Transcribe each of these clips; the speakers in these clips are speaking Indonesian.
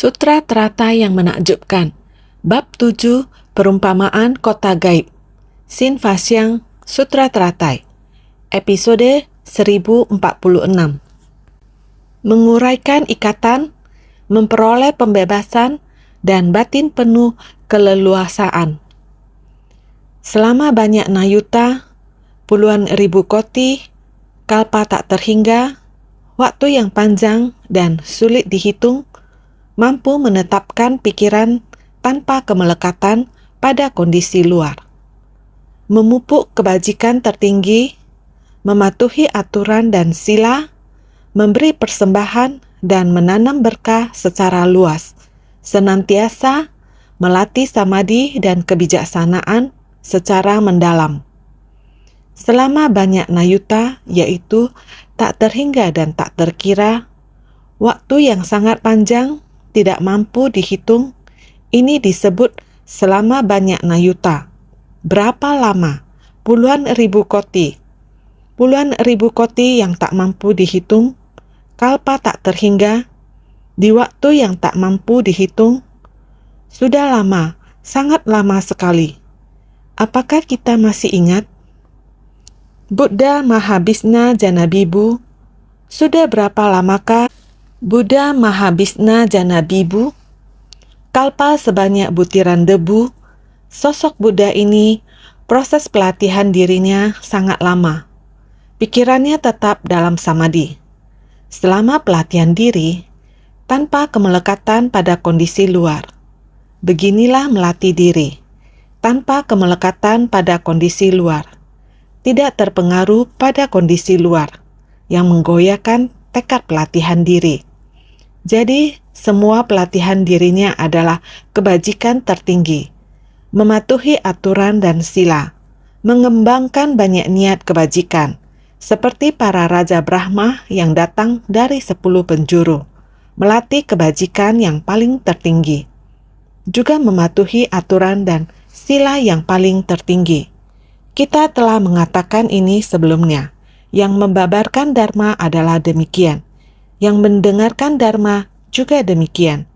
Sutra teratai yang menakjubkan. Bab 7, Perumpamaan Kota Gaib. Sin Fasyang, Sutra Teratai. Episode 1046. Menguraikan ikatan, memperoleh pembebasan, dan batin penuh keleluasaan. Selama banyak nayuta, puluhan ribu koti, kalpa tak terhingga, waktu yang panjang dan sulit dihitung, mampu menetapkan pikiran tanpa kemelekatan pada kondisi luar. Memupuk kebajikan tertinggi, mematuhi aturan dan sila, memberi persembahan dan menanam berkah secara luas, senantiasa melatih samadhi dan kebijaksanaan secara mendalam. Selama banyak nayuta, yaitu tak terhingga dan tak terkira, waktu yang sangat panjang, tidak mampu dihitung, ini disebut selama banyak nayuta. Berapa lama? Puluhan ribu koti. Puluhan ribu koti yang tak mampu dihitung, kalpa tak terhingga, di waktu yang tak mampu dihitung, sudah lama, sangat lama sekali. Apakah kita masih ingat? Buddha Mahabhisna Janabibu. Sudah berapa lamakah Buddha Mahabhisna Janabibu? Kalpa sebanyak butiran debu, sosok Buddha ini, proses pelatihan dirinya sangat lama. Pikirannya tetap dalam samadhi. Selama pelatihan diri, tanpa kemelekatan pada kondisi luar. Beginilah melatih diri, tanpa kemelekatan pada kondisi luar. Tidak terpengaruh pada kondisi luar, yang menggoyahkan tekad pelatihan diri. Jadi, semua pelatihan dirinya adalah kebajikan tertinggi, mematuhi aturan dan sila, mengembangkan banyak niat kebajikan, seperti para Raja Brahma yang datang dari 10 penjuru, melatih kebajikan yang paling tertinggi, juga mematuhi aturan dan sila yang paling tertinggi. Kita telah mengatakan ini sebelumnya, yang membabarkan Dharma adalah demikian. Yang mendengarkan Dharma juga demikian.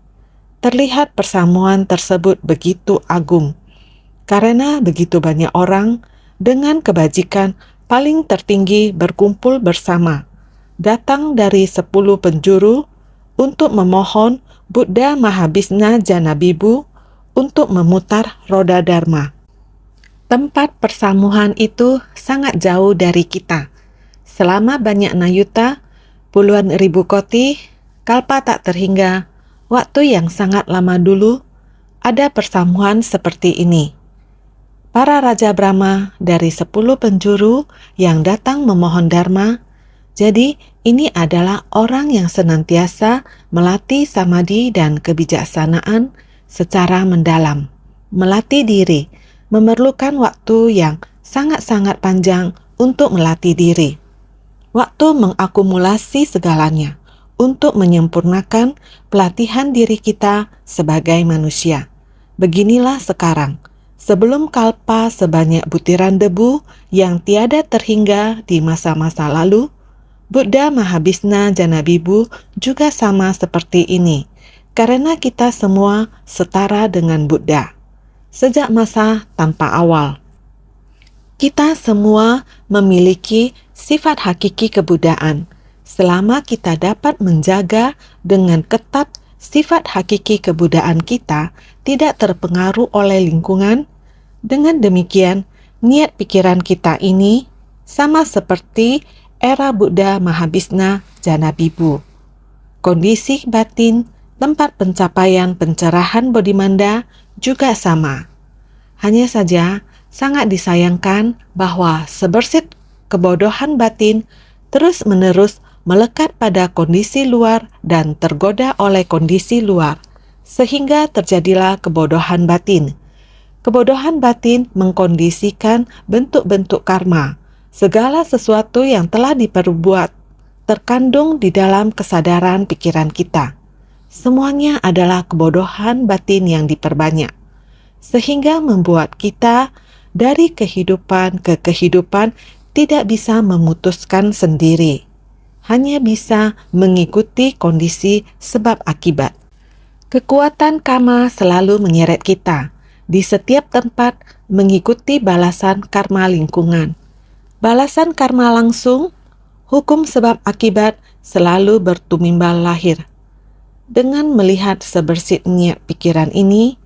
Terlihat persamuan tersebut begitu agung, karena begitu banyak orang dengan kebajikan paling tertinggi berkumpul bersama, datang dari 10 penjuru untuk memohon Buddha Mahabhisna Janabibu untuk memutar roda Dharma. Tempat persamuhan itu sangat jauh dari kita. Selama banyak nayuta, puluhan ribu koti, kalpa tak terhingga, waktu yang sangat lama dulu, ada persamuhan seperti ini. Para Raja Brahma dari 10 penjuru yang datang memohon Dharma, jadi ini adalah orang yang senantiasa melatih samadhi dan kebijaksanaan secara mendalam. Melatih diri, memerlukan waktu yang sangat-sangat panjang untuk melatih diri. Waktu mengakumulasi segalanya untuk menyempurnakan pelatihan diri kita sebagai manusia. Beginilah sekarang, sebelum kalpa sebanyak butiran debu yang tiada terhingga di masa-masa lalu, Buddha Mahabhisna Janabibu juga sama seperti ini, karena kita semua setara dengan Buddha. Sejak masa tanpa awal, kita semua memiliki sifat hakiki kebudaan. Selama kita dapat menjaga dengan ketat sifat hakiki kebudaan kita tidak terpengaruh oleh lingkungan, dengan demikian niat pikiran kita ini sama seperti era Buddha Mahabhisna Janabibu. Kondisi batin, tempat pencapaian pencerahan Bodhimanda juga sama. Hanya saja sangat disayangkan bahwa sebersit kebodohan batin terus-menerus melekat pada kondisi luar dan tergoda oleh kondisi luar, sehingga terjadilah kebodohan batin. Kebodohan batin mengkondisikan bentuk-bentuk karma. Segala sesuatu yang telah diperbuat terkandung di dalam kesadaran pikiran kita. Semuanya adalah kebodohan batin yang diperbanyak, sehingga membuat kita dari kehidupan ke kehidupan tidak bisa memutuskan sendiri, hanya bisa mengikuti kondisi sebab akibat. Kekuatan karma selalu menyeret kita di setiap tempat mengikuti balasan karma lingkungan. Balasan karma langsung, hukum sebab akibat selalu bertumimbal lahir. Dengan melihat sebersit niat pikiran ini,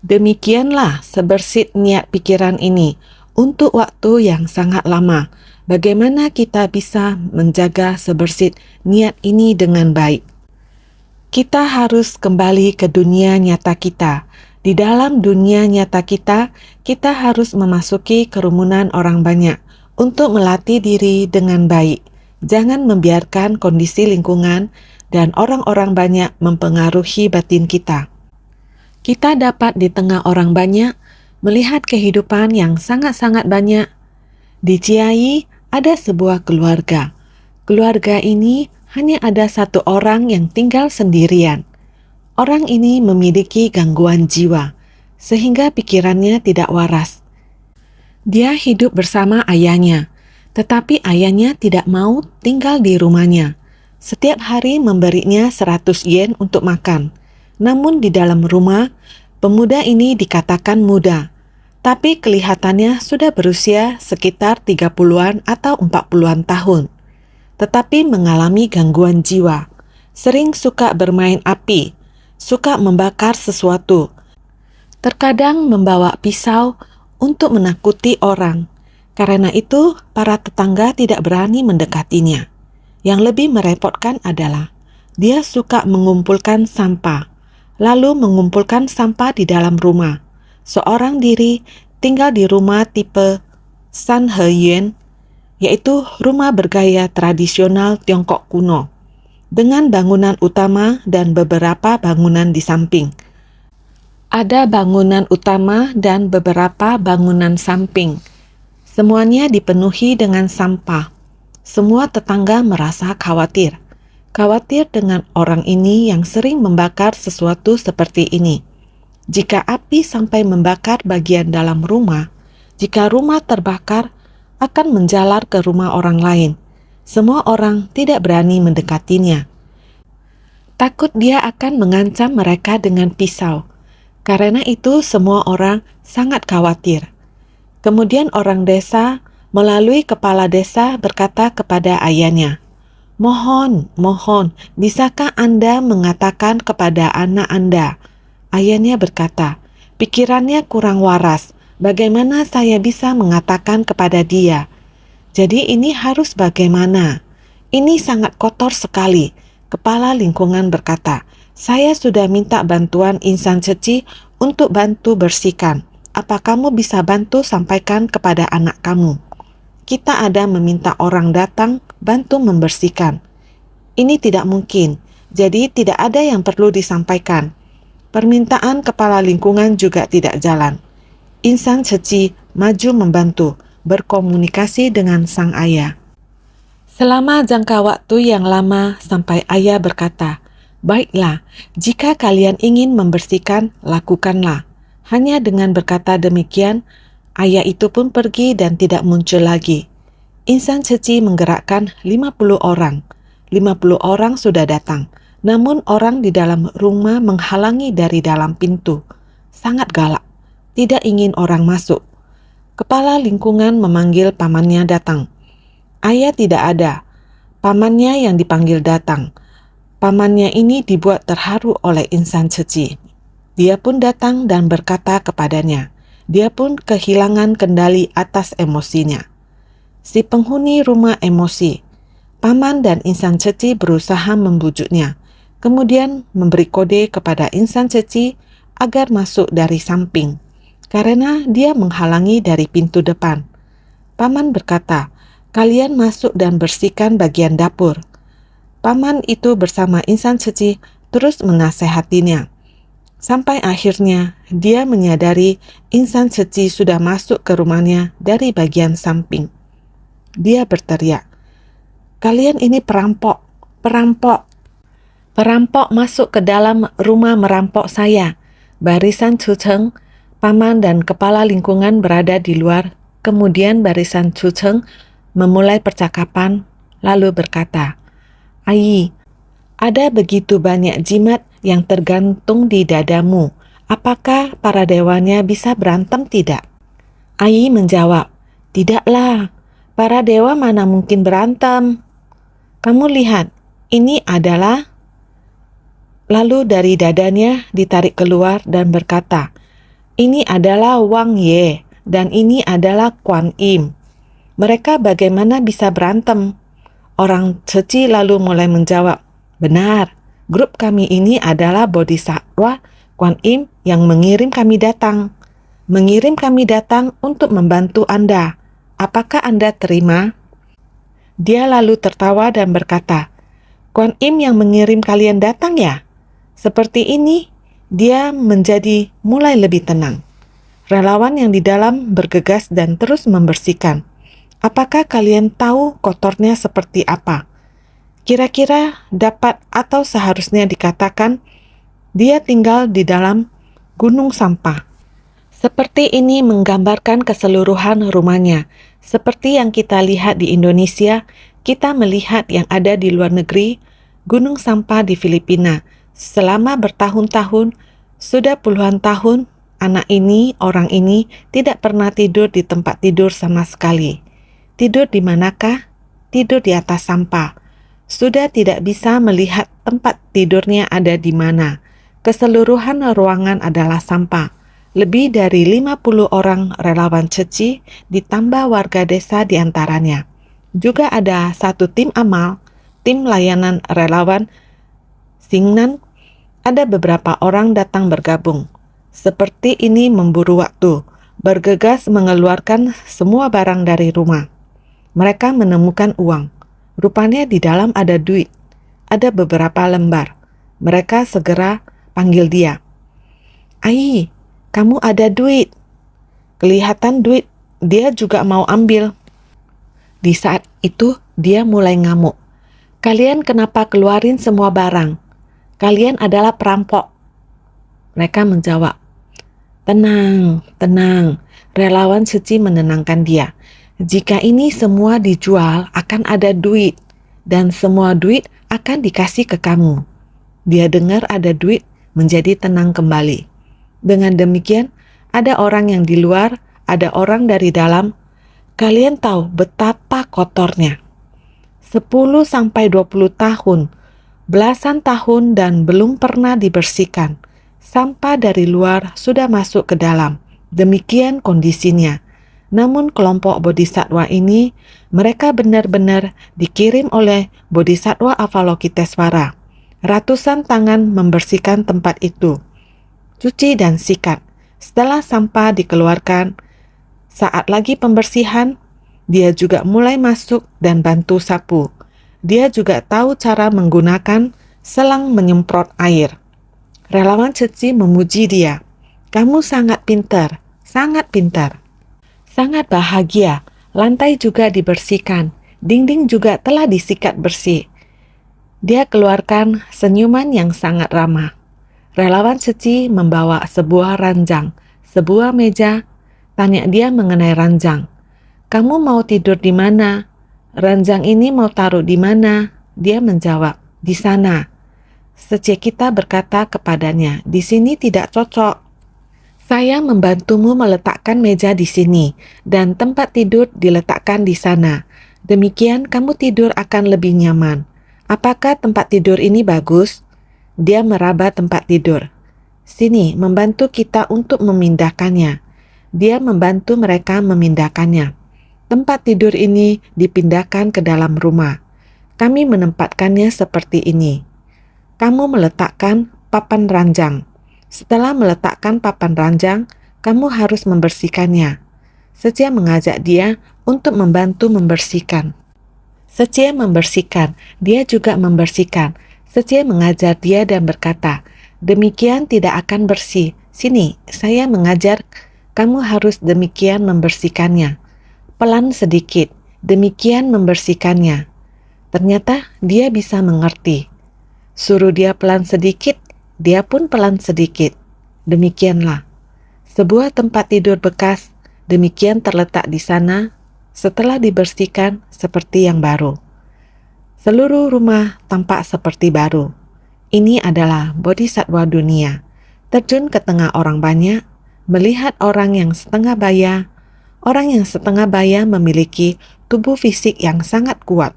demikianlah sebersit niat pikiran ini untuk waktu yang sangat lama. Bagaimana kita bisa menjaga sebersit niat ini dengan baik? Kita harus kembali ke dunia nyata kita. Di dalam dunia nyata kita, kita harus memasuki kerumunan orang banyak untuk melatih diri dengan baik. Jangan membiarkan kondisi lingkungan dan orang-orang banyak mempengaruhi batin kita. Kita dapat di tengah orang banyak melihat kehidupan yang sangat-sangat banyak. Di Chiayi ada sebuah keluarga. Keluarga ini hanya ada satu orang yang tinggal sendirian. Orang ini memiliki gangguan jiwa, sehingga pikirannya tidak waras. Dia hidup bersama ayahnya, tetapi ayahnya tidak mau tinggal di rumahnya. Setiap hari memberinya 100 yen untuk makan. Namun di dalam rumah, pemuda ini dikatakan muda, tapi kelihatannya sudah berusia sekitar 30-an atau 40-an tahun. Tetapi mengalami gangguan jiwa, sering suka bermain api, suka membakar sesuatu, terkadang membawa pisau untuk menakuti orang. Karena itu, para tetangga tidak berani mendekatinya. Yang lebih merepotkan adalah, dia suka mengumpulkan sampah, lalu mengumpulkan sampah di dalam rumah. Seorang diri tinggal di rumah tipe Sanheyuan, yaitu rumah bergaya tradisional Tiongkok kuno, dengan bangunan utama dan beberapa bangunan di samping. Ada bangunan utama dan beberapa bangunan samping. Semuanya dipenuhi dengan sampah. Semua tetangga merasa khawatir. Khawatir dengan orang ini yang sering membakar sesuatu seperti ini. Jika api sampai membakar bagian dalam rumah, jika rumah terbakar, akan menjalar ke rumah orang lain. Semua orang tidak berani mendekatinya. Takut dia akan mengancam mereka dengan pisau. Karena itu semua orang sangat khawatir. Kemudian orang desa melalui kepala desa berkata kepada ayahnya, mohon, bisakah Anda mengatakan kepada anak Anda? Ayahnya berkata, pikirannya kurang waras. Bagaimana saya bisa mengatakan kepada dia? Jadi ini harus bagaimana? Ini sangat kotor sekali. Kepala lingkungan berkata, saya sudah minta bantuan insan suci untuk bantu bersihkan. Apa kamu bisa bantu sampaikan kepada anak kamu? Kita ada meminta orang datang bantu membersihkan. Ini tidak mungkin, jadi tidak ada yang perlu disampaikan. Permintaan kepala lingkungan juga tidak jalan. Insan suci maju membantu, berkomunikasi dengan sang ayah. Selama jangka waktu yang lama sampai ayah berkata, baiklah, jika kalian ingin membersihkan, lakukanlah. Hanya dengan berkata demikian, ayah itu pun pergi dan tidak muncul lagi. Insan suci menggerakkan 50 orang. 50 orang sudah datang, namun orang di dalam rumah menghalangi dari dalam pintu. Sangat galak. Tidak ingin orang masuk. Kepala lingkungan memanggil pamannya datang. Ayah tidak ada. Pamannya yang dipanggil datang. Pamannya ini dibuat terharu oleh insan suci. Dia pun datang dan berkata kepadanya. Dia pun kehilangan kendali atas emosinya. Si penghuni rumah emosi. Paman dan insan suci berusaha membujuknya. Kemudian memberi kode kepada insan suci agar masuk dari samping. Karena dia menghalangi dari pintu depan. Paman berkata, kalian masuk dan bersihkan bagian dapur. Paman itu bersama insan suci terus menasehatinya. Sampai akhirnya dia menyadari insan suci sudah masuk ke rumahnya dari bagian samping. Dia berteriak, kalian ini perampok, perampok. Perampok masuk ke dalam rumah merampok saya. Barisan Cuceng, paman dan kepala lingkungan berada di luar. Kemudian barisan Cuceng memulai percakapan lalu berkata, Ayi, ada begitu banyak jimat yang tergantung di dadamu. Apakah para dewanya bisa berantem tidak? Ai menjawab, tidaklah. Para dewa mana mungkin berantem? Kamu lihat, ini adalah... Lalu dari dadanya ditarik keluar dan berkata, ini adalah Wang Ye dan ini adalah Kuan Im. Mereka bagaimana bisa berantem? Orang suci lalu mulai menjawab, benar, grup kami ini adalah Bodhisattva Kuan Im yang mengirim kami datang. Mengirim kami datang untuk membantu Anda. Apakah Anda terima? Dia lalu tertawa dan berkata, Kuan Im yang mengirim kalian datang ya? Seperti ini, dia menjadi mulai lebih tenang. Relawan yang di dalam bergegas dan terus membersihkan. Apakah kalian tahu kotornya seperti apa? Kira-kira dapat atau seharusnya dikatakan dia tinggal di dalam gunung sampah. Seperti ini menggambarkan keseluruhan rumahnya. Seperti yang kita lihat di Indonesia, kita melihat yang ada di luar negeri, gunung sampah di Filipina. Selama bertahun-tahun, sudah puluhan tahun, orang ini tidak pernah tidur di tempat tidur sama sekali. Tidur di manakah? Tidur di atas sampah. Sudah tidak bisa melihat tempat tidurnya ada di mana. Keseluruhan ruangan adalah sampah. Lebih dari 50 orang relawan ceci ditambah warga desa di antaranya. Juga ada satu tim amal, tim layanan relawan Singnan. Ada beberapa orang datang bergabung. Seperti ini memburu waktu, bergegas mengeluarkan semua barang dari rumah. Mereka menemukan uang. Rupanya di dalam ada duit. Ada beberapa lembar. Mereka segera panggil dia. Ai, kamu ada duit. Kelihatan duit, dia juga mau ambil. Di saat itu, dia mulai ngamuk. Kalian kenapa keluarin semua barang? Kalian adalah perampok. Mereka menjawab, tenang, tenang. Relawan suci menenangkan dia. Jika ini semua dijual, akan ada duit. Dan semua duit akan dikasih ke kamu. Dia dengar ada duit, menjadi tenang kembali. Dengan demikian, ada orang yang di luar, ada orang dari dalam. Kalian tahu betapa kotornya. 10-20 tahun, belasan tahun dan belum pernah dibersihkan. Sampah dari luar sudah masuk ke dalam. Demikian kondisinya. Namun kelompok bodhisattva ini, mereka benar-benar dikirim oleh Bodhisattva Avalokitesvara. Ratusan tangan membersihkan tempat itu. Cuci dan sikat. Setelah sampah dikeluarkan, saat lagi pembersihan, dia juga mulai masuk dan bantu sapu. Dia juga tahu cara menggunakan selang menyemprot air. Relawan suci memuji dia. Kamu sangat pintar, sangat pintar. Sangat bahagia, lantai juga dibersihkan, dinding juga telah disikat bersih. Dia keluarkan senyuman yang sangat ramah. Relawan suci membawa sebuah ranjang, sebuah meja. Tanya dia mengenai ranjang. Kamu mau tidur di mana? Ranjang ini mau taruh di mana? Dia menjawab, di sana. Suci kita berkata kepadanya, di sini tidak cocok. Saya membantumu meletakkan meja di sini, dan tempat tidur diletakkan di sana. Demikian kamu tidur akan lebih nyaman. Apakah tempat tidur ini bagus? Dia meraba tempat tidur. Sini, membantu kita untuk memindahkannya. Dia membantu mereka memindahkannya. Tempat tidur ini dipindahkan ke dalam rumah. Kami menempatkannya seperti ini. Kamu meletakkan papan ranjang. Setelah meletakkan papan ranjang, kamu harus membersihkannya. Setia mengajak dia untuk membantu membersihkan. Setia membersihkan, dia juga membersihkan. Setia mengajar dia dan berkata, demikian tidak akan bersih. Sini, saya mengajar, kamu harus demikian membersihkannya. Pelan sedikit, demikian membersihkannya. Ternyata dia bisa mengerti. Suruh dia pelan sedikit, dia pun pelan sedikit. Demikianlah. Sebuah tempat tidur bekas, demikian terletak di sana, setelah dibersihkan seperti yang baru. Seluruh rumah tampak seperti baru. Ini adalah bodhisatwa dunia, terjun ke tengah orang banyak, melihat orang yang setengah baya. Orang yang setengah baya memiliki tubuh fisik yang sangat kuat,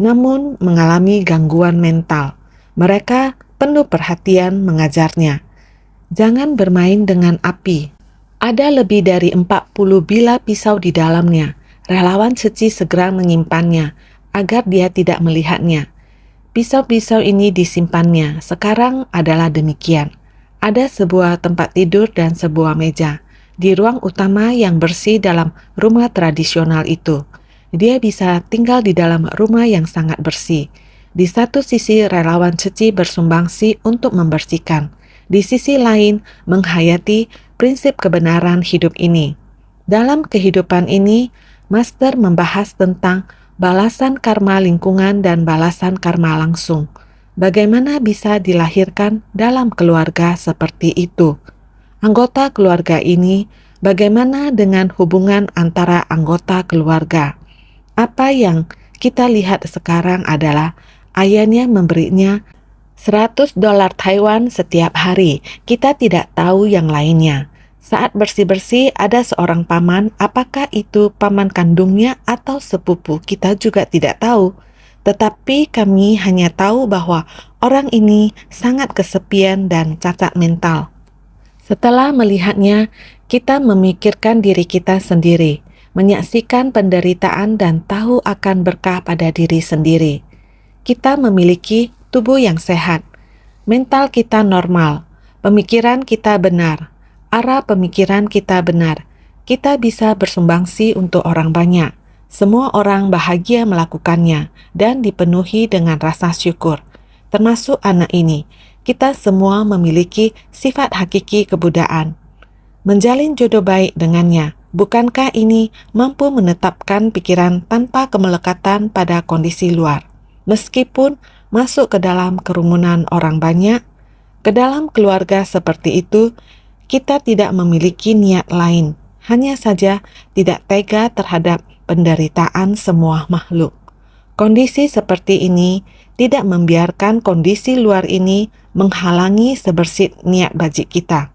namun mengalami gangguan mental. Mereka penuh perhatian mengajarnya. Jangan bermain dengan api. Ada lebih dari 40 bilah pisau di dalamnya. Relawan suci segera menyimpannya agar dia tidak melihatnya. Pisau-pisau ini disimpannya. Sekarang adalah demikian. Ada sebuah tempat tidur dan sebuah meja di ruang utama yang bersih dalam rumah tradisional itu. Dia bisa tinggal di dalam rumah yang sangat bersih. Di satu sisi relawan suci bersumbangsi untuk membersihkan. Di sisi lain menghayati prinsip kebenaran hidup ini. Dalam kehidupan ini, Master membahas tentang balasan karma lingkungan dan balasan karma langsung. Bagaimana bisa dilahirkan dalam keluarga seperti itu? Anggota keluarga ini, bagaimana dengan hubungan antara anggota keluarga? Apa yang kita lihat sekarang adalah ayahnya memberinya $100 Taiwan setiap hari. Kita tidak tahu yang lainnya. Saat bersih-bersih ada seorang paman, apakah itu paman kandungnya atau sepupu, kita juga tidak tahu. Tetapi kami hanya tahu bahwa orang ini sangat kesepian dan cacat mental. Setelah melihatnya, kita memikirkan diri kita sendiri, menyaksikan penderitaan dan tahu akan berkah pada diri sendiri. Kita memiliki tubuh yang sehat, mental kita normal, pemikiran kita benar, arah pemikiran kita benar. Kita bisa bersumbangsi untuk orang banyak. Semua orang bahagia melakukannya dan dipenuhi dengan rasa syukur, termasuk anak ini. Kita semua memiliki sifat hakiki kebudayaan. Menjalin jodoh baik dengannya, bukankah ini mampu menetapkan pikiran tanpa kemelekatan pada kondisi luar? Meskipun masuk ke dalam kerumunan orang banyak, ke dalam keluarga seperti itu, kita tidak memiliki niat lain, hanya saja tidak tega terhadap penderitaan semua makhluk. Kondisi seperti ini tidak membiarkan kondisi luar ini menghalangi sebersih niat bajik kita.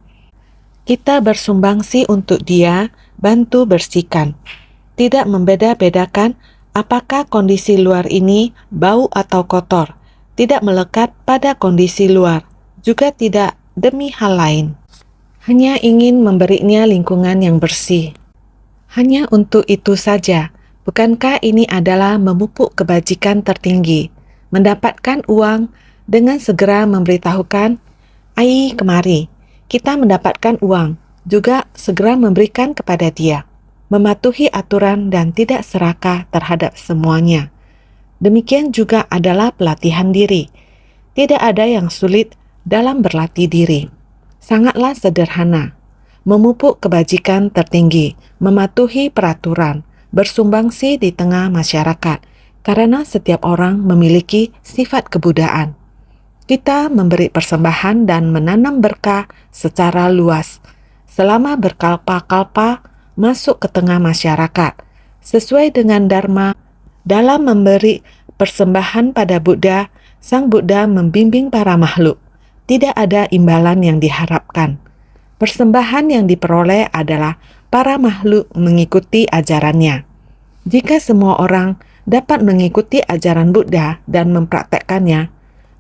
Kita bersumbangsi untuk dia, bantu bersihkan. Tidak membeda-bedakan apakah kondisi luar ini bau atau kotor. Tidak melekat pada kondisi luar, juga tidak demi hal lain. Hanya ingin memberinya lingkungan yang bersih. Hanya untuk itu saja. Bukankah ini adalah memupuk kebajikan tertinggi? Mendapatkan uang dengan segera memberitahukan, "Ai, kemari, kita mendapatkan uang," juga segera memberikan kepada dia. Mematuhi aturan dan tidak serakah terhadap semuanya. Demikian juga adalah pelatihan diri. Tidak ada yang sulit dalam berlatih diri. Sangatlah sederhana. Memupuk kebajikan tertinggi, mematuhi peraturan, bersumbangsi di tengah masyarakat, karena setiap orang memiliki sifat kebudayaan. Kita memberi persembahan dan menanam berkah secara luas, selama berkalpa-kalpa masuk ke tengah masyarakat, sesuai dengan Dharma. Dalam memberi persembahan pada Buddha, Sang Buddha membimbing para makhluk. Tidak ada imbalan yang diharapkan. Persembahan yang diperoleh adalah para makhluk mengikuti ajarannya. Jika semua orang dapat mengikuti ajaran Buddha dan mempraktekkannya,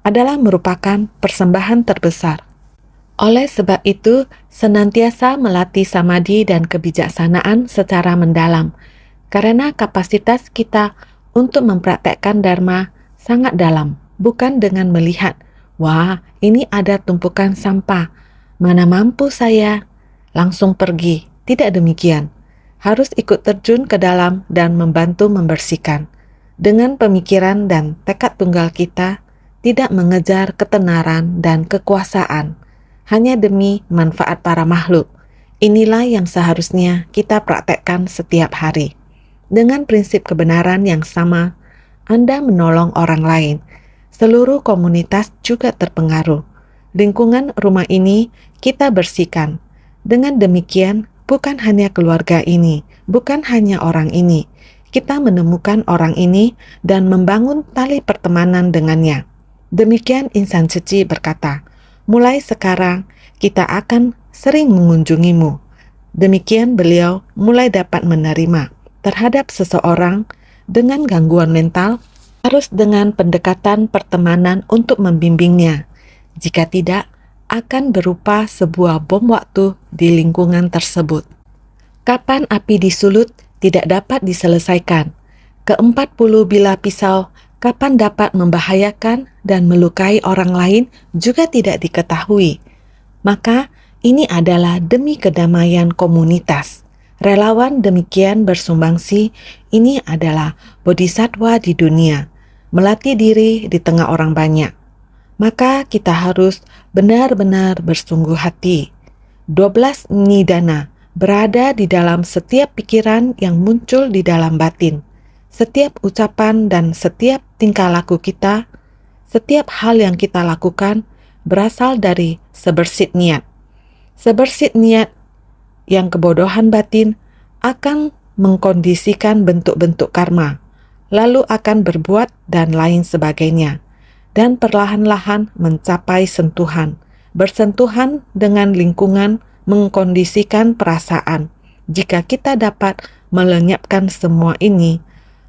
adalah merupakan persembahan terbesar. Oleh sebab itu, senantiasa melatih samadhi dan kebijaksanaan secara mendalam, karena kapasitas kita untuk mempraktekkan Dharma sangat dalam, bukan dengan melihat, "Wah, ini ada tumpukan sampah, mana mampu saya langsung pergi." Tidak demikian. Harus ikut terjun ke dalam dan membantu membersihkan. Dengan pemikiran dan tekad tunggal kita, tidak mengejar ketenaran dan kekuasaan, hanya demi manfaat para makhluk. Inilah yang seharusnya kita praktekkan setiap hari. Dengan prinsip kebenaran yang sama, Anda menolong orang lain. Seluruh komunitas juga terpengaruh. Lingkungan rumah ini kita bersihkan. Dengan demikian, bukan hanya keluarga ini, bukan hanya orang ini. Kita menemukan orang ini dan membangun tali pertemanan dengannya. Demikian insan suci berkata, mulai sekarang kita akan sering mengunjungimu. Demikian beliau mulai dapat menerima terhadap seseorang dengan gangguan mental harus dengan pendekatan pertemanan untuk membimbingnya. Jika tidak, akan berupa sebuah bom waktu di lingkungan tersebut. Kapan api disulut tidak dapat diselesaikan. Ke-40 bilah pisau kapan dapat membahayakan dan melukai orang lain juga tidak diketahui. Maka ini adalah demi kedamaian komunitas. Relawan demikian bersumbangsi, ini adalah bodhisatwa di dunia, melatih diri di tengah orang banyak. Maka kita harus benar-benar bersungguh hati. 12 nidana berada di dalam setiap pikiran yang muncul di dalam batin. Setiap ucapan dan setiap tingkah laku kita, setiap hal yang kita lakukan berasal dari sebersit niat. Sebersit niat yang kebodohan batin akan mengkondisikan bentuk-bentuk karma, lalu akan berbuat dan lain sebagainya, dan perlahan-lahan mencapai sentuhan, bersentuhan dengan lingkungan, mengkondisikan perasaan. Jika kita dapat melenyapkan semua ini,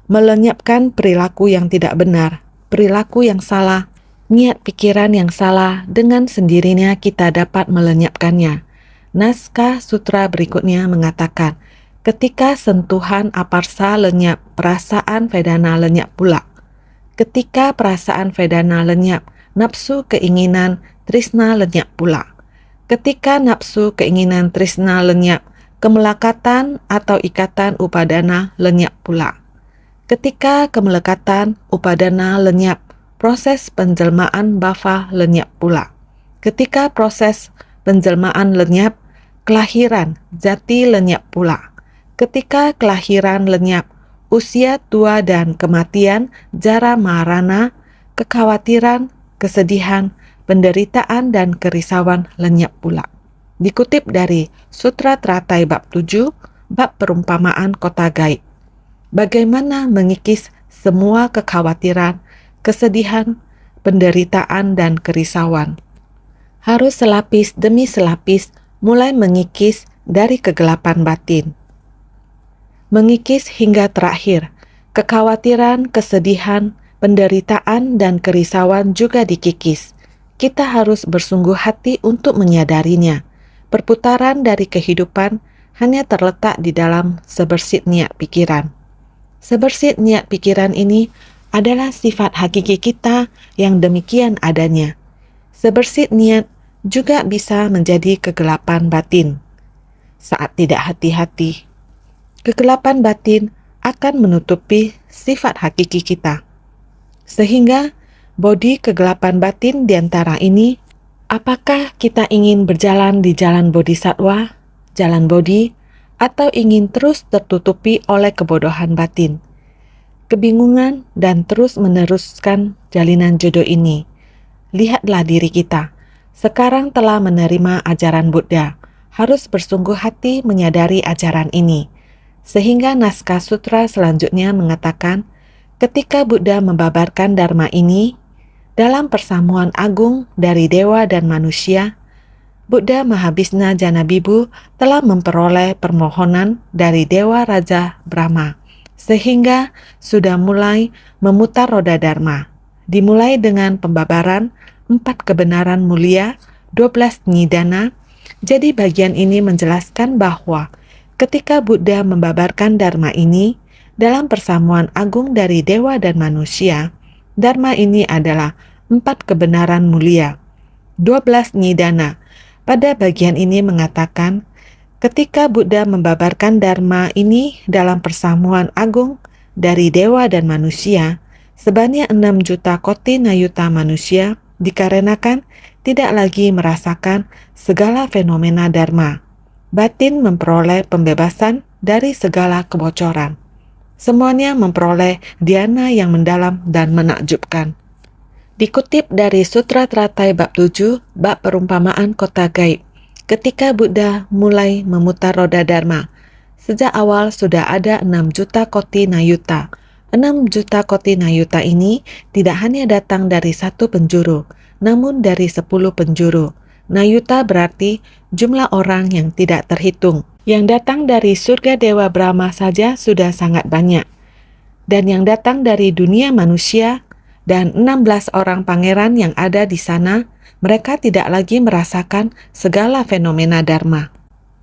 melenyapkan perilaku yang tidak benar, perilaku yang salah, niat pikiran yang salah, dengan sendirinya kita dapat melenyapkannya. Naskah sutra berikutnya mengatakan, ketika sentuhan aparsa lenyap, perasaan vedana lenyap pula. Ketika perasaan vedana lenyap, nafsu keinginan trisna lenyap pula. Ketika nafsu keinginan trisna lenyap, kemelekatan atau ikatan upadana lenyap pula. Ketika kemelekatan upadana lenyap, proses penjelmaan bhava lenyap pula. Ketika proses penjelmaan lenyap, kelahiran jati lenyap pula. Ketika kelahiran lenyap, usia tua dan kematian, jara marana, kekhawatiran, kesedihan, penderitaan dan kerisauan lenyap pula. Dikutip dari Sutra Teratai Bab 7, Bab Perumpamaan Kota Gaib. Bagaimana mengikis semua kekhawatiran, kesedihan, penderitaan, dan kerisauan. Harus selapis demi selapis mulai mengikis dari kegelapan batin. Mengikis hingga terakhir, kekhawatiran, kesedihan, penderitaan, dan kerisauan juga dikikis. Kita harus bersungguh hati untuk menyadarinya. Perputaran dari kehidupan hanya terletak di dalam sebersit niat pikiran. Sebersit niat pikiran ini adalah sifat hakiki kita yang demikian adanya. Sebersit niat juga bisa menjadi kegelapan batin. Saat tidak hati-hati, kegelapan batin akan menutupi sifat hakiki kita. Sehingga bodi kegelapan batin di antara ini, apakah kita ingin berjalan di jalan bodhisatwa, jalan bodhi, atau ingin terus tertutupi oleh kebodohan batin, kebingungan, dan terus meneruskan jalinan jodoh ini? Lihatlah diri kita. Sekarang telah menerima ajaran Buddha, harus bersungguh hati menyadari ajaran ini. Sehingga naskah sutra selanjutnya mengatakan, ketika Buddha membabarkan dharma ini, dalam persamuan agung dari dewa dan manusia, Buddha Mahabhisna Janabibu telah memperoleh permohonan dari Dewa Raja Brahma, sehingga sudah mulai memutar roda dharma. Dimulai dengan pembabaran 4 kebenaran mulia, 12 nidana. Jadi bagian ini menjelaskan bahwa ketika Buddha membabarkan dharma ini dalam persamuan agung dari dewa dan manusia, dharma ini adalah 4 kebenaran mulia, 12 nidana. Pada bagian ini mengatakan, ketika Buddha membabarkan dharma ini dalam persamuan agung dari dewa dan manusia, sebanyak 6 juta koti nayuta manusia dikarenakan tidak lagi merasakan segala fenomena dharma. Batin memperoleh pembebasan dari segala kebocoran. Semuanya memperoleh dhyana yang mendalam dan menakjubkan. Dikutip dari Sutra Teratai Bab 7, Bab Perumpamaan Kota Gaib. Ketika Buddha mulai memutar roda dharma, sejak awal sudah ada 6 juta koti nayuta, 6 juta koti nayuta ini tidak hanya datang dari satu penjuru, namun dari 10 penjuru. Nayuta berarti jumlah orang yang tidak terhitung. Yang datang dari surga Dewa Brahma saja sudah sangat banyak. Dan yang datang dari dunia manusia dan 16 orang pangeran yang ada di sana, mereka tidak lagi merasakan segala fenomena dharma.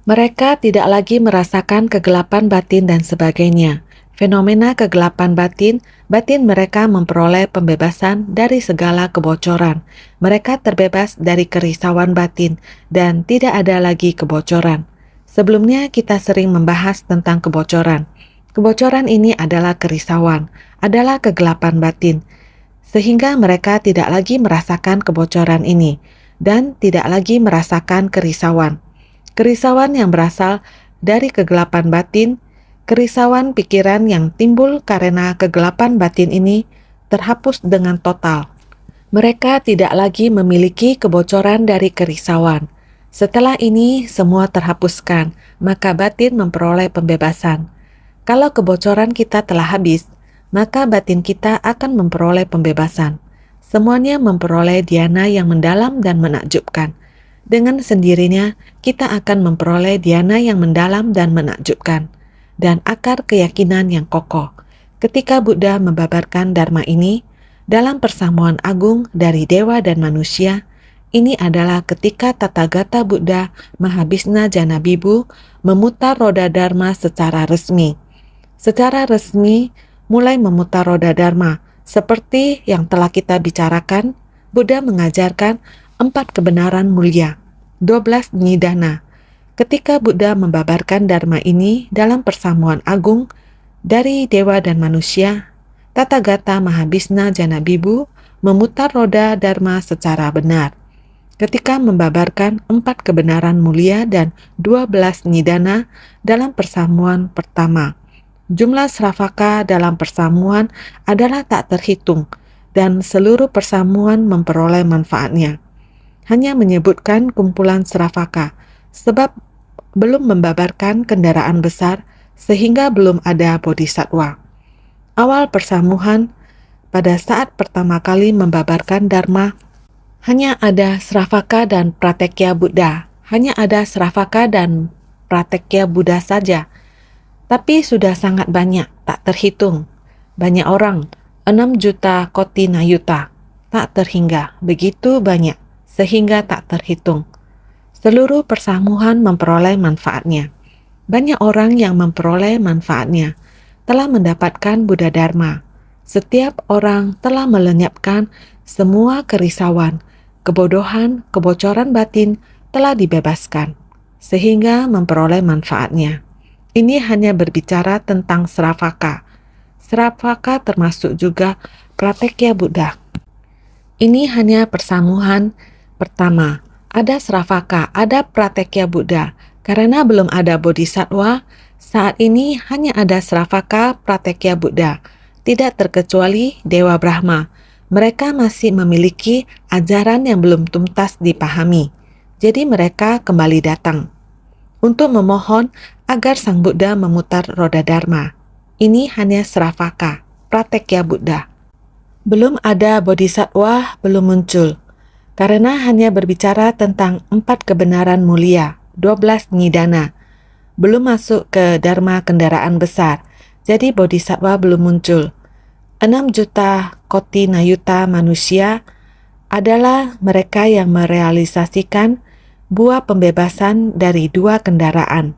Mereka tidak lagi merasakan kegelapan batin dan sebagainya. Fenomena kegelapan batin mereka memperoleh pembebasan dari segala kebocoran. Mereka terbebas dari kerisauan batin dan tidak ada lagi kebocoran. Sebelumnya kita sering membahas tentang kebocoran. Kebocoran ini adalah kerisauan, adalah kegelapan batin, sehingga mereka tidak lagi merasakan kebocoran ini dan tidak lagi merasakan kerisauan. Kerisauan yang berasal dari kegelapan batin, kerisauan pikiran yang timbul karena kegelapan batin ini terhapus dengan total. Mereka tidak lagi memiliki kebocoran dari kerisauan. Setelah ini semua terhapuskan, maka batin memperoleh pembebasan. Kalau kebocoran kita telah habis, maka batin kita akan memperoleh pembebasan. Semuanya memperoleh dhyana yang mendalam dan menakjubkan. Dengan sendirinya, kita akan memperoleh dhyana yang mendalam dan menakjubkan, dan akar keyakinan yang kokoh. Ketika Buddha membabarkan dharma ini, dalam persamuan agung dari dewa dan manusia, ini adalah ketika Tathagata Buddha Mahabhisna Janabibu memutar roda dharma secara resmi. Secara resmi, mulai memutar roda dharma, seperti yang telah kita bicarakan, Buddha mengajarkan 4 kebenaran mulia, 12 nidana. Ketika Buddha membabarkan dharma ini dalam persamuan agung dari dewa dan manusia, Tathagata Mahabhisna Janabibu memutar roda dharma secara benar. Ketika membabarkan 4 kebenaran mulia dan 12 nidana dalam persamuan pertama, jumlah sravaka dalam persamuan adalah tak terhitung dan seluruh persamuan memperoleh manfaatnya. Hanya menyebutkan kumpulan sravaka sebab belum membabarkan kendaraan besar sehingga belum ada bodhisattva. Awal persamuhan pada saat pertama kali membabarkan dharma hanya ada Sravaka dan Pratekya Buddha. Hanya ada Sravaka dan Pratekya Buddha saja. Tapi sudah sangat banyak, tak terhitung. Banyak orang, 6 juta koti nayuta. Tak terhingga, begitu banyak, sehingga tak terhitung. Seluruh persamuhan memperoleh manfaatnya. Banyak orang yang memperoleh manfaatnya telah mendapatkan Buddha Dharma. Setiap orang telah melenyapkan semua kerisauan, kebodohan, kebocoran batin telah dibebaskan, sehingga memperoleh manfaatnya. Ini hanya berbicara tentang Sravaka. Sravaka termasuk juga Pratekya Buddha. Ini hanya persamuhan pertama. Ada Sravaka, ada Pratekya Buddha. Karena belum ada Bodhisattva, saat ini hanya ada Sravaka Pratekya Buddha. Tidak terkecuali Dewa Brahma. Mereka masih memiliki ajaran yang belum tuntas dipahami. Jadi mereka kembali datang untuk memohon agar Sang Buddha memutar roda Dharma. Ini hanya Sravaka, Pratekya Buddha. Belum ada Bodhisattva, belum muncul. Karena hanya berbicara tentang 4 kebenaran mulia, 12 nidana. Belum masuk ke Dharma kendaraan besar, jadi Bodhisattva belum muncul. 6 juta koti nayuta manusia adalah mereka yang merealisasikan buah pembebasan dari 2 kendaraan.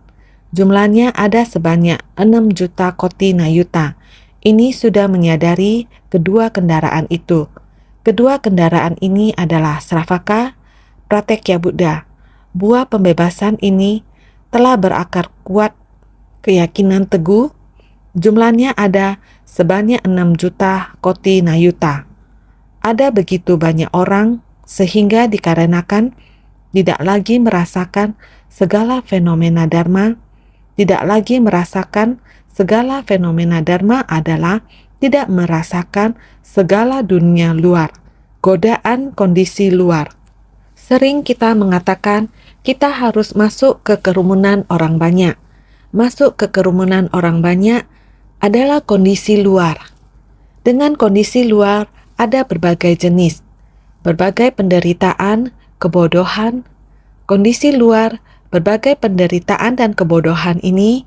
Jumlahnya ada sebanyak 6 juta koti nayuta. Ini sudah menyadari kedua kendaraan itu. Kedua kendaraan ini adalah Sravaka, Pratekya Buddha. Buah pembebasan ini telah berakar kuat, keyakinan teguh. Jumlahnya ada sebanyak 6 juta koti nayuta. Ada begitu banyak orang sehingga dikarenakan tidak lagi merasakan segala fenomena dharma, tidak lagi merasakan segala fenomena dharma adalah tidak merasakan segala dunia luar, godaan kondisi luar. Sering kita mengatakan kita harus masuk ke kerumunan orang banyak. Masuk ke kerumunan orang banyak adalah kondisi luar. Dengan kondisi luar ada berbagai jenis, berbagai penderitaan, kebodohan. Kondisi luar, berbagai penderitaan dan kebodohan ini,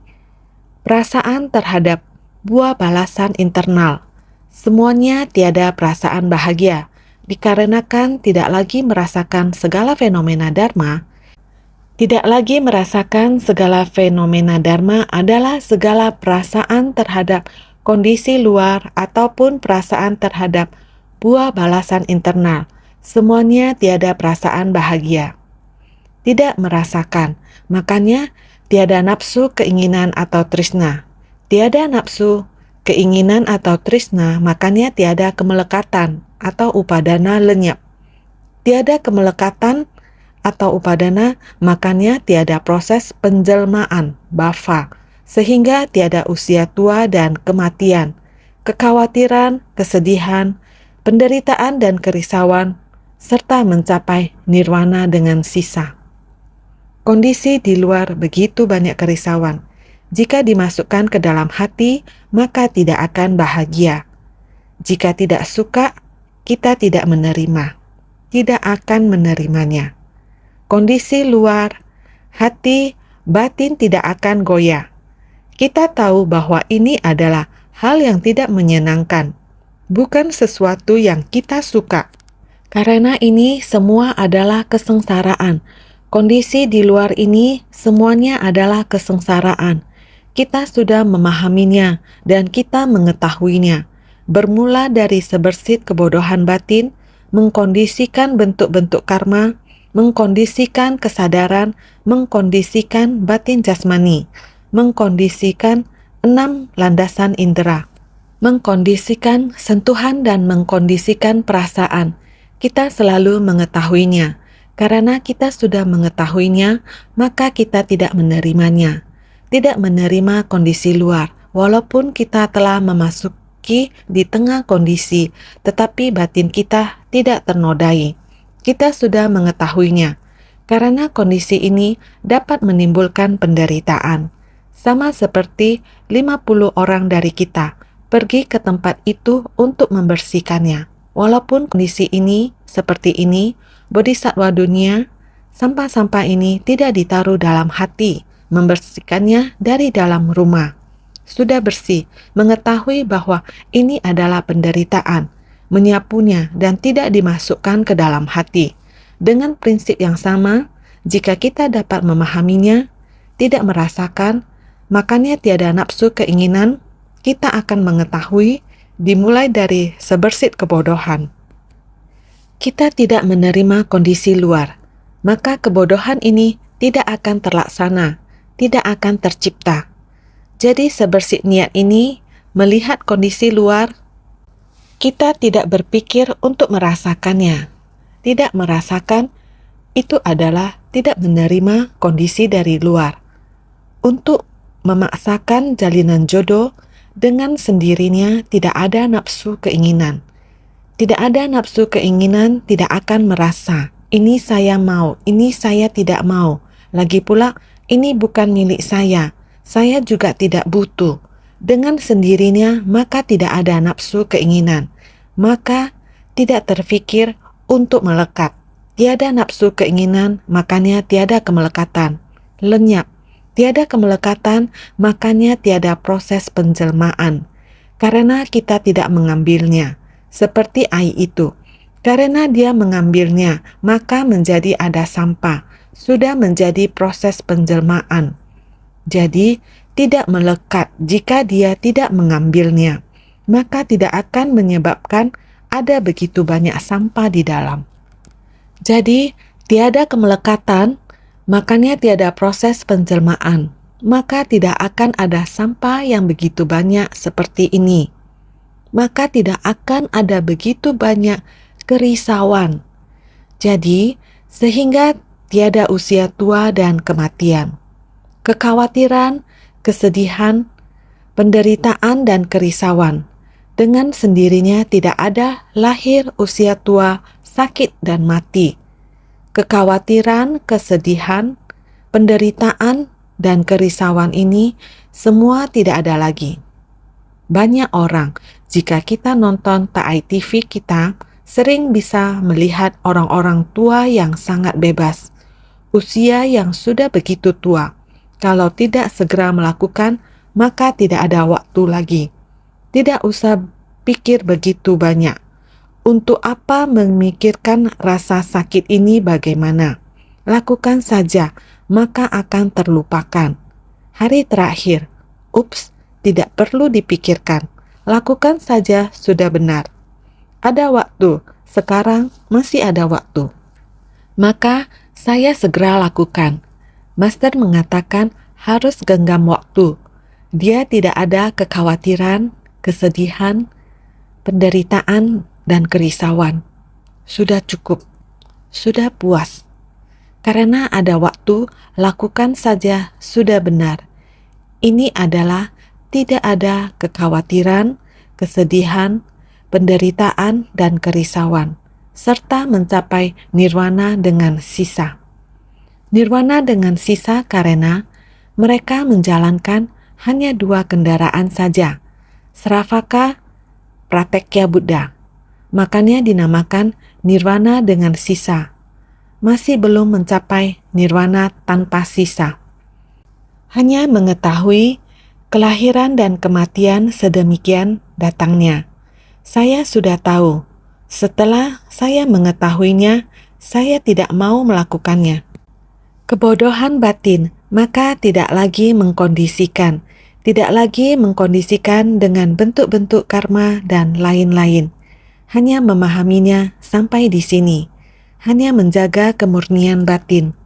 perasaan terhadap buah balasan internal. Semuanya tiada perasaan bahagia, dikarenakan tidak lagi merasakan segala fenomena dharma. Tidak lagi merasakan segala fenomena dharma adalah segala perasaan terhadap kondisi luar ataupun perasaan terhadap buah balasan internal. Semuanya tiada perasaan bahagia. Tidak merasakan, makanya tiada nafsu, keinginan atau tresna. Tiada nafsu, keinginan atau tresna, makanya tiada kemelekatan atau upadana lenyap. Tiada kemelekatan atau upadana, makanya tiada proses penjelmaan, bhava, sehingga tiada usia tua dan kematian, kekhawatiran, kesedihan, penderitaan dan kerisauan, serta mencapai nirwana dengan sisa. Kondisi di luar begitu banyak kerisauan. Jika dimasukkan ke dalam hati, maka tidak akan bahagia. Jika tidak suka, kita tidak menerima, tidak akan menerimanya. Kondisi luar, hati, batin tidak akan goyah. Kita tahu bahwa ini adalah hal yang tidak menyenangkan, bukan sesuatu yang kita suka. Karena ini semua adalah kesengsaraan. Kondisi di luar ini semuanya adalah kesengsaraan. Kita sudah memahaminya dan kita mengetahuinya. Bermula dari sebersit kebodohan batin, mengkondisikan bentuk-bentuk karma, mengkondisikan kesadaran, mengkondisikan batin jasmani, mengkondisikan 6 landasan indera, mengkondisikan sentuhan dan mengkondisikan perasaan. Kita selalu mengetahuinya. Karena kita sudah mengetahuinya, maka kita tidak menerimanya. Tidak menerima kondisi luar, walaupun kita telah memasuki di tengah kondisi, tetapi batin kita tidak ternodai. Kita sudah mengetahuinya, karena kondisi ini dapat menimbulkan penderitaan. Sama seperti 50 orang dari kita pergi ke tempat itu untuk membersihkannya. Walaupun kondisi ini seperti ini, bodhisatwa dunia, sampah-sampah ini tidak ditaruh dalam hati, membersihkannya dari dalam rumah. Sudah bersih, mengetahui bahwa ini adalah penderitaan, menyapunya dan tidak dimasukkan ke dalam hati. Dengan prinsip yang sama, jika kita dapat memahaminya, tidak merasakan, makanya tiada nafsu keinginan, kita akan mengetahui dimulai dari sebersit kebodohan. Kita tidak menerima kondisi luar, maka kebodohan ini tidak akan terlaksana, tidak akan tercipta. Jadi sebersit niat ini melihat kondisi luar, kita tidak berpikir untuk merasakannya. Tidak merasakan itu adalah tidak menerima kondisi dari luar. Untuk memaksakan jalinan jodoh dengan sendirinya tidak ada nafsu keinginan. Tidak ada nafsu keinginan, tidak akan merasa, ini saya mau, ini saya tidak mau. Lagi pula, ini bukan milik saya juga tidak butuh. Dengan sendirinya, maka tidak ada nafsu keinginan. Maka tidak terfikir untuk melekat. Tiada nafsu keinginan, makanya tiada kemelekatan. Lenyap. Tiada kemelekatan, makanya tiada proses penjelmaan. Karena kita tidak mengambilnya. Seperti air itu. Karena dia mengambilnya, maka menjadi ada sampah. Sudah menjadi proses penjelmaan. Jadi, tidak melekat jika dia tidak mengambilnya. Maka tidak akan menyebabkan ada begitu banyak sampah di dalam. Jadi, tiada kemelekatan, makanya tiada proses penjelmaan. Maka tidak akan ada sampah yang begitu banyak seperti ini. Maka tidak akan ada begitu banyak kerisauan. Jadi, sehingga tiada usia tua dan kematian, kekhawatiran, kesedihan, penderitaan dan kerisauan. Dengan sendirinya tidak ada lahir, usia tua, sakit dan mati. Kekhawatiran, kesedihan, penderitaan dan kerisauan ini semua tidak ada lagi. Banyak orang, jika kita nonton TAI TV kita, sering bisa melihat orang-orang tua yang sangat bebas. Usia yang sudah begitu tua. Kalau tidak segera melakukan, maka tidak ada waktu lagi. Tidak usah pikir begitu banyak. Untuk apa memikirkan rasa sakit ini bagaimana? Lakukan saja, maka akan terlupakan. Hari terakhir, tidak perlu dipikirkan. Lakukan saja sudah benar. Ada waktu, sekarang masih ada waktu. Maka saya segera lakukan. Master mengatakan harus genggam waktu. Dia tidak ada kekhawatiran, kesedihan, penderitaan, dan kerisauan. Sudah cukup, sudah puas. Karena ada waktu, lakukan saja sudah benar. Ini adalah tidak ada kekhawatiran, kesedihan, penderitaan, dan kerisauan, serta mencapai nirwana dengan sisa. Nirwana dengan sisa karena mereka menjalankan hanya 2 kendaraan saja, Sravaka, Pratekya Buddha. Makanya dinamakan nirwana dengan sisa. Masih belum mencapai nirwana tanpa sisa. Hanya mengetahui kelahiran dan kematian sedemikian datangnya. Saya sudah tahu. Setelah saya mengetahuinya, saya tidak mau melakukannya. Kebodohan batin, maka tidak lagi mengkondisikan. Tidak lagi mengkondisikan dengan bentuk-bentuk karma dan lain-lain. Hanya memahaminya sampai di sini. Hanya menjaga kemurnian batin.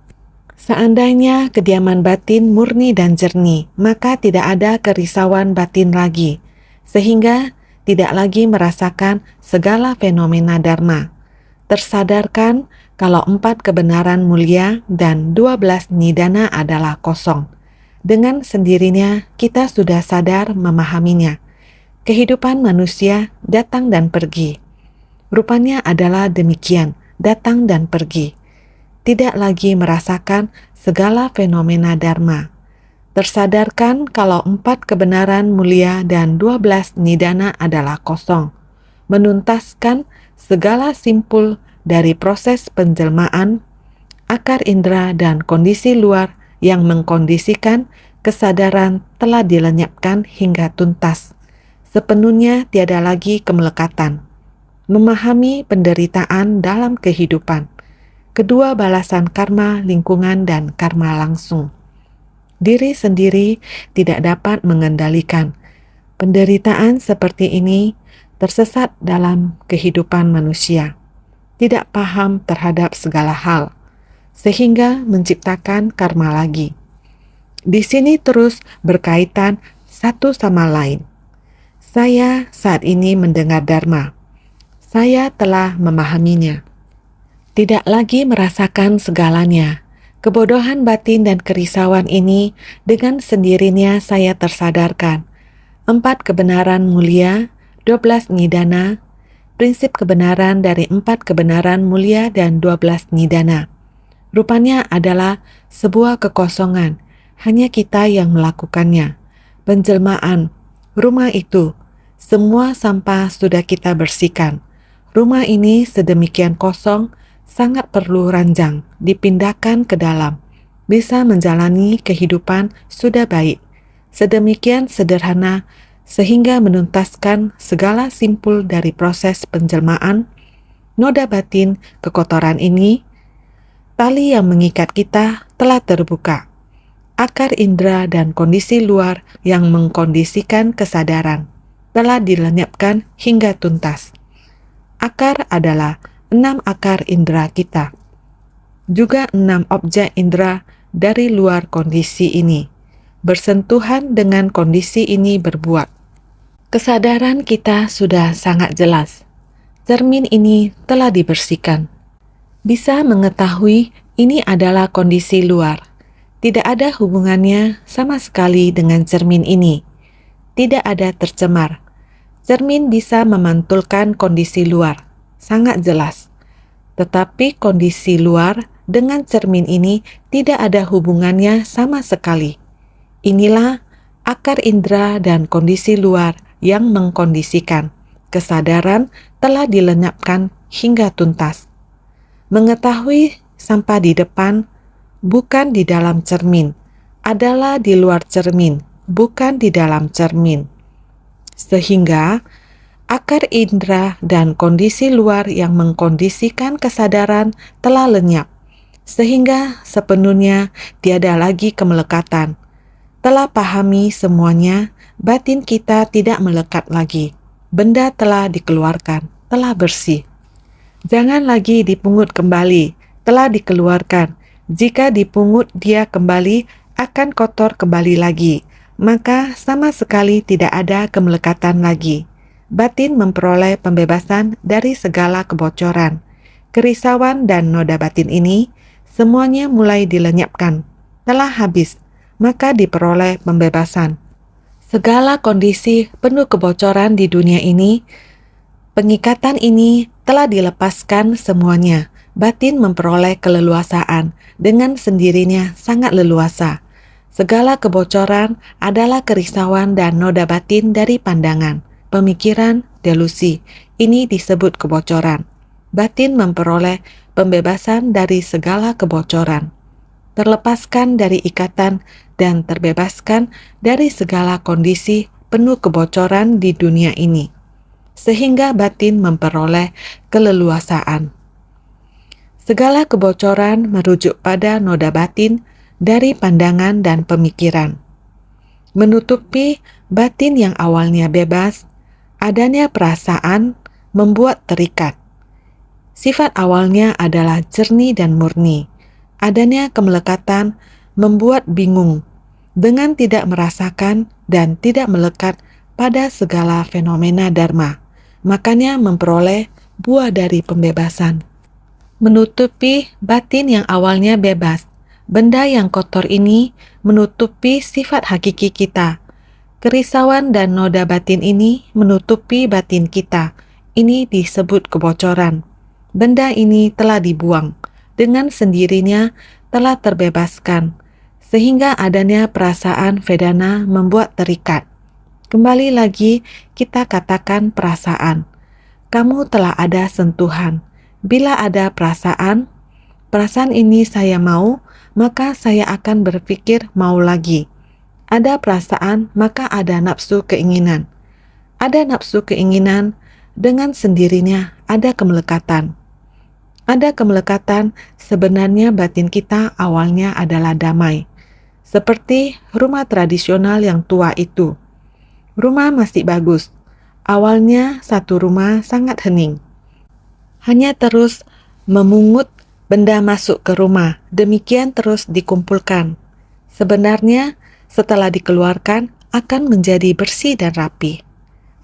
Seandainya kediaman batin murni dan jernih, maka tidak ada kerisauan batin lagi, sehingga tidak lagi merasakan segala fenomena dharma. Tersadarkan kalau 4 kebenaran mulia dan 12 nidana adalah kosong. Dengan sendirinya kita sudah sadar memahaminya. Kehidupan manusia datang dan pergi. Rupanya adalah demikian, datang dan pergi. Tidak lagi merasakan segala fenomena dharma. Tersadarkan kalau 4 kebenaran mulia dan 12 nidana adalah kosong. Menuntaskan segala simpul dari proses penjelmaan, akar indera dan kondisi luar yang mengkondisikan kesadaran telah dilenyapkan hingga tuntas. Sepenuhnya tiada lagi kemelekatan. Memahami penderitaan dalam kehidupan. Kedua balasan karma lingkungan dan karma langsung. Diri sendiri tidak dapat mengendalikan. Penderitaan seperti ini tersesat dalam kehidupan manusia. Tidak paham terhadap segala hal, sehingga menciptakan karma lagi. Di sini terus berkaitan satu sama lain. Saya saat ini mendengar dharma. Saya telah memahaminya. Tidak lagi merasakan segalanya. Kebodohan batin dan kerisauan ini dengan sendirinya saya tersadarkan. 4 kebenaran mulia, 12 nidana, prinsip kebenaran dari 4 kebenaran mulia dan 12 nidana. Rupanya adalah sebuah kekosongan, hanya kita yang melakukannya. Penjelmaan, rumah itu, semua sampah sudah kita bersihkan. Rumah ini sedemikian kosong, sangat perlu ranjang, dipindahkan ke dalam. Bisa menjalani kehidupan sudah baik. Sedemikian sederhana, sehingga menuntaskan segala simpul dari proses penjelmaan, noda batin, kekotoran ini, tali yang mengikat kita telah terbuka. Akar indera dan kondisi luar yang mengkondisikan kesadaran telah dilenyapkan hingga tuntas. Akar adalah 6 akar indera kita. Juga 6 objek indera dari luar kondisi ini. Bersentuhan dengan kondisi ini berbuat. Kesadaran kita sudah sangat jelas. Cermin ini telah dibersihkan. Bisa mengetahui ini adalah kondisi luar. Tidak ada hubungannya sama sekali dengan cermin ini. Tidak ada tercemar. Cermin bisa memantulkan kondisi luar, sangat jelas. Tetapi kondisi luar dengan cermin ini tidak ada hubungannya sama sekali. Inilah akar indera dan kondisi luar yang mengkondisikan. Kesadaran telah dilenyapkan hingga tuntas. Mengetahui sampah di depan, bukan di dalam cermin, adalah di luar cermin, bukan di dalam cermin. Sehingga akar indera dan kondisi luar yang mengkondisikan kesadaran telah lenyap, sehingga sepenuhnya tiada lagi kemelekatan. Telah pahami semuanya, batin kita tidak melekat lagi. Benda telah dikeluarkan, telah bersih. Jangan lagi dipungut kembali, telah dikeluarkan. Jika dipungut dia kembali, akan kotor kembali lagi. Maka sama sekali tidak ada kemelekatan lagi. Batin memperoleh pembebasan dari segala kebocoran. Kerisauan dan noda batin ini, semuanya mulai dilenyapkan. Telah habis, maka diperoleh pembebasan. Segala kondisi penuh kebocoran di dunia ini, pengikatan ini telah dilepaskan semuanya. Batin memperoleh keleluasaan, dengan sendirinya sangat leluasa. Segala kebocoran adalah kerisauan dan noda batin dari pandangan, pemikiran, delusi. Ini disebut kebocoran. Batin memperoleh pembebasan dari segala kebocoran, terlepaskan dari ikatan dan terbebaskan dari segala kondisi penuh kebocoran di dunia ini, sehingga batin memperoleh keleluasaan. Segala kebocoran merujuk pada noda batin dari pandangan dan pemikiran. Menutupi batin yang awalnya bebas, adanya perasaan membuat terikat. Sifat awalnya adalah jernih dan murni. Adanya kemelekatan membuat bingung dengan tidak merasakan dan tidak melekat pada segala fenomena dharma. Makanya memperoleh buah dari pembebasan. Menutupi batin yang awalnya bebas. Benda yang kotor ini menutupi sifat hakiki kita. Kerisauan dan noda batin ini menutupi batin kita. Ini disebut kebocoran. Benda ini telah dibuang. Dengan sendirinya telah terbebaskan. Sehingga adanya perasaan vedana membuat terikat. Kembali lagi kita katakan perasaan. Kamu telah ada sentuhan. Bila ada perasaan ini saya mau, maka saya akan berpikir mau lagi. Ada perasaan, maka ada nafsu keinginan. Ada nafsu keinginan, dengan sendirinya ada kemelekatan. Ada kemelekatan, sebenarnya batin kita awalnya adalah damai. Seperti rumah tradisional yang tua itu. Rumah masih bagus. Awalnya satu rumah sangat hening. Hanya terus memungut benda masuk ke rumah. Demikian terus dikumpulkan. Sebenarnya setelah dikeluarkan akan menjadi bersih dan rapi.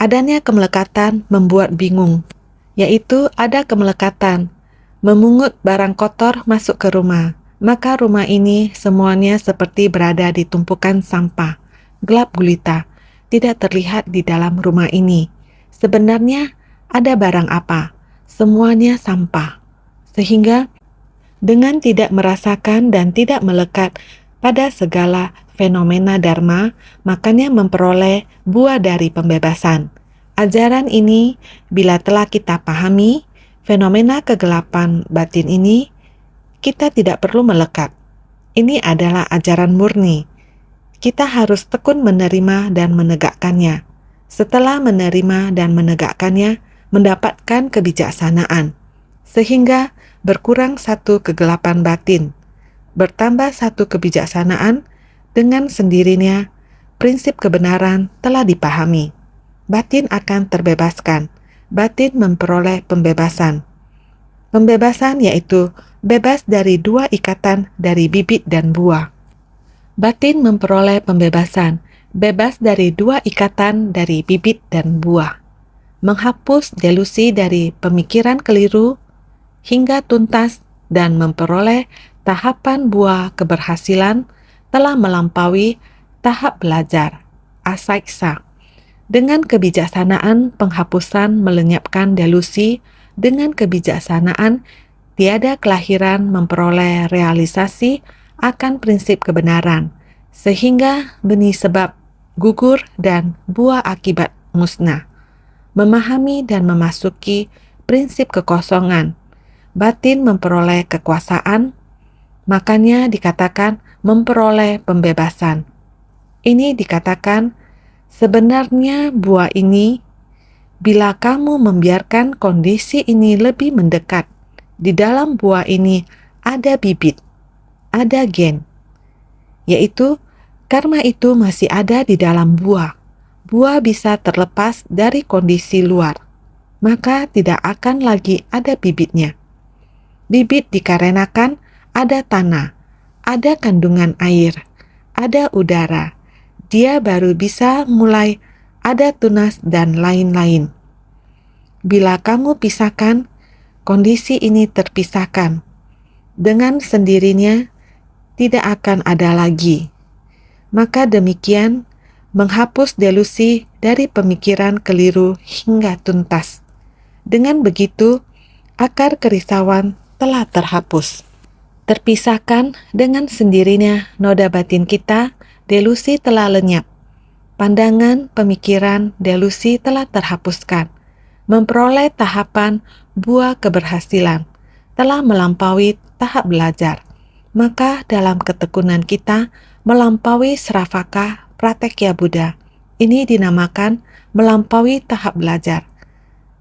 Adanya kemelekatan membuat bingung. Yaitu ada kemelekatan memungut barang kotor masuk ke rumah. Maka rumah ini semuanya seperti berada di tumpukan sampah, gelap gulita, tidak terlihat di dalam rumah ini. Sebenarnya ada barang apa? Semuanya sampah. Sehingga dengan tidak merasakan dan tidak melekat pada segala fenomena dharma, makanya memperoleh buah dari pembebasan. Ajaran ini bila telah kita pahami, fenomena kegelapan batin ini, kita tidak perlu melekat. Ini adalah ajaran murni. Kita harus tekun menerima dan menegakkannya. Setelah menerima dan menegakkannya, mendapatkan kebijaksanaan. Sehingga berkurang satu kegelapan batin. Bertambah satu kebijaksanaan, dengan sendirinya prinsip kebenaran telah dipahami. Batin akan terbebaskan. Batin memperoleh pembebasan. Pembebasan yaitu bebas dari dua ikatan dari bibit dan buah. Batin memperoleh pembebasan, bebas dari dua ikatan dari bibit dan buah. Menghapus delusi dari pemikiran keliru hingga tuntas dan memperoleh tahapan buah keberhasilan telah melampaui tahap belajar, asaiksa. Dengan kebijaksanaan penghapusan melenyapkan delusi, dengan kebijaksanaan tiada kelahiran memperoleh realisasi akan prinsip kebenaran, sehingga benih sebab gugur dan buah akibat musnah, memahami dan memasuki prinsip kekosongan. Batin memperoleh kekuasaan, makanya dikatakan memperoleh pembebasan. Ini dikatakan sebenarnya buah ini, bila kamu membiarkan kondisi ini lebih mendekat, di dalam buah ini ada bibit, ada gen, yaitu karma itu masih ada di dalam buah. Buah bisa terlepas dari kondisi luar, maka tidak akan lagi ada bibitnya. Bibit dikarenakan ada tanah, ada kandungan air, ada udara. Dia baru bisa mulai ada tunas dan lain-lain. Bila kamu pisahkan, kondisi ini terpisahkan. Dengan sendirinya, tidak akan ada lagi. Maka demikian, menghapus delusi dari pemikiran keliru hingga tuntas. Dengan begitu, akar kerisauan telah terhapus. Terpisahkan dengan sendirinya noda batin kita, delusi telah lenyap. Pandangan, pemikiran, delusi telah terhapuskan. Memperoleh tahapan buah keberhasilan, telah melampaui tahap belajar. Maka dalam ketekunan kita melampaui Sravaka Pratekya Buddha. Ini dinamakan melampaui tahap belajar.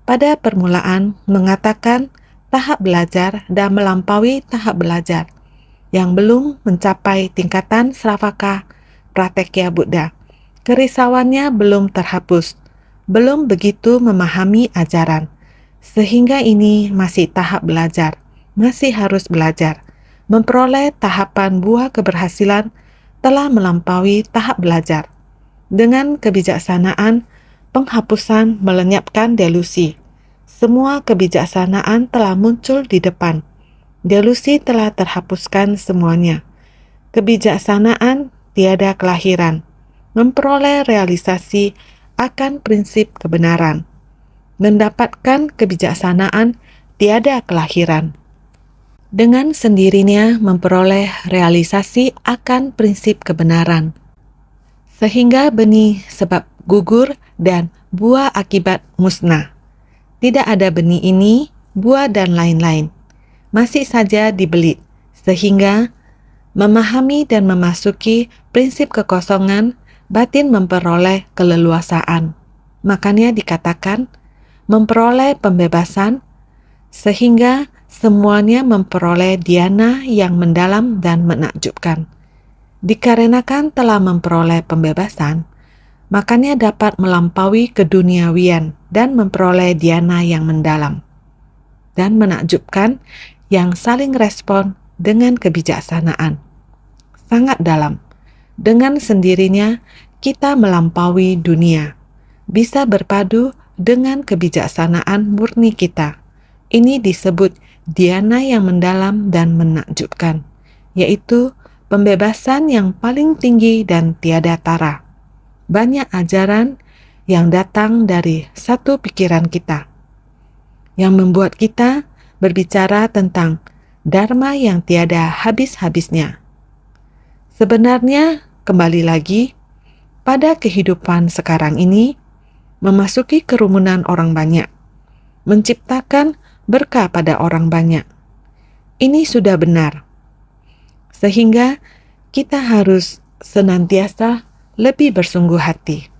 Pada permulaan mengatakan tahap belajar dan melampaui tahap belajar yang belum mencapai tingkatan Sravaka Pratekya Buddha. Kerisauannya belum terhapus, belum begitu memahami ajaran, sehingga ini masih tahap belajar, masih harus belajar. Memperoleh tahapan buah keberhasilan telah melampaui tahap belajar. Dengan kebijaksanaan, penghapusan melenyapkan delusi. Semua kebijaksanaan telah muncul di depan. Delusi telah terhapuskan semuanya. Kebijaksanaan tiada kelahiran. Memperoleh realisasi akan prinsip kebenaran. Mendapatkan kebijaksanaan tiada kelahiran. Dengan sendirinya memperoleh realisasi akan prinsip kebenaran. Sehingga benih sebab gugur dan buah akibat musnah. Tidak ada benih ini, buah dan lain-lain. Masih saja dibelit, sehingga memahami dan memasuki prinsip kekosongan, batin memperoleh keleluasaan. Makanya dikatakan memperoleh pembebasan, sehingga semuanya memperoleh dhyana yang mendalam dan menakjubkan. Dikarenakan telah memperoleh pembebasan, makanya dapat melampaui keduniawian dan memperoleh dhyana yang mendalam dan menakjubkan yang saling respon dengan kebijaksanaan. Sangat dalam. Dengan sendirinya kita melampaui dunia, bisa berpadu dengan kebijaksanaan murni kita. Ini disebut dhyana yang mendalam dan menakjubkan, yaitu pembebasan yang paling tinggi dan tiada tara. Banyak ajaran yang datang dari satu pikiran kita, yang membuat kita berbicara tentang dharma yang tiada habis-habisnya. Sebenarnya, kembali lagi, pada kehidupan sekarang ini, memasuki kerumunan orang banyak, menciptakan berkah pada orang banyak. Ini sudah benar. Sehingga kita harus senantiasa lebih bersungguh hati.